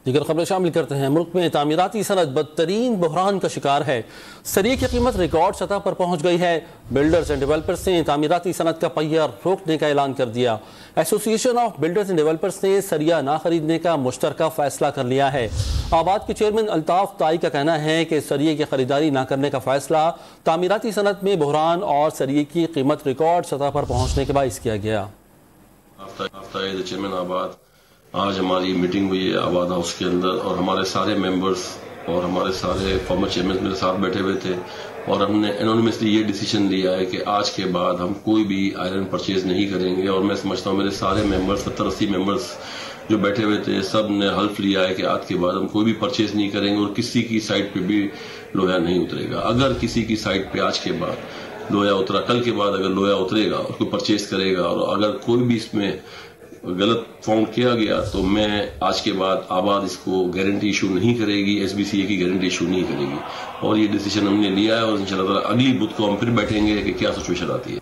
دیگر خبریں شامل کرتے ہیں۔ ملک میں تعمیراتی صنعت بدترین بحران کا شکار ہے۔ سریے کی قیمت ریکارڈ سطح پر پہنچ گئی ہے۔ بلڈرز اینڈ ڈیولپرز نے تعمیراتی صنعت کا پہیہ روکنے کا اعلان کر دیا۔ ایسوسی ایشن آف بلڈرز اینڈ ڈیولپرز نے سریہ نہ خریدنے کا مشترکہ فیصلہ کر لیا ہے۔ آباد کے چیئرمین الطاف طائی کا کہنا ہے کہ سریے کی خریداری نہ کرنے کا فیصلہ تعمیراتی صنعت میں بحران اور سریے کی قیمت ریکارڈ سطح پر پہنچنے کے باعث کیا گیا۔ چیئرمین آباد آج ہماری میٹنگ ہوئی ہے آباد ہاؤس کے اندر، اور ہمارے سارے ممبرز اور ہمارے سارے فارمر چیئرمین میرے ساتھ بیٹھے ہوئے تھے، اور ہم نے انونیمسلی یہ ڈیسیجن لیا ہے کہ آج کے بعد ہم کوئی بھی آئرن پرچیز نہیں کریں گے۔ اور میں سمجھتا ہوں میرے سارے ممبرز 70-80 ممبرز جو بیٹھے ہوئے تھے سب نے حلف لیا ہے کہ آج کے بعد ہم کوئی بھی پرچیز نہیں کریں گے، اور کسی کی سائٹ پہ بھی لوہا نہیں اترے گا۔ اگر کسی کی سائٹ پہ آج کے بعد لوہا اترا، کل کے بعد اگر لوہا اترے گا اس کو پرچیز کرے گا، اور اگر کوئی بھی اس میں غلط فاؤنڈ کیا گیا تو میں آج کے بعد آباد اس کو گارنٹی ایشو نہیں کرے گی، ایس بی سی اے کی گارنٹی ایشو نہیں کرے گی۔ اور یہ ڈیسیجن ہم نے لیا ہے، اور انشاءاللہ اگلی بدھ کو ہم پھر بیٹھیں گے کہ کیا سچویشن آتی ہے۔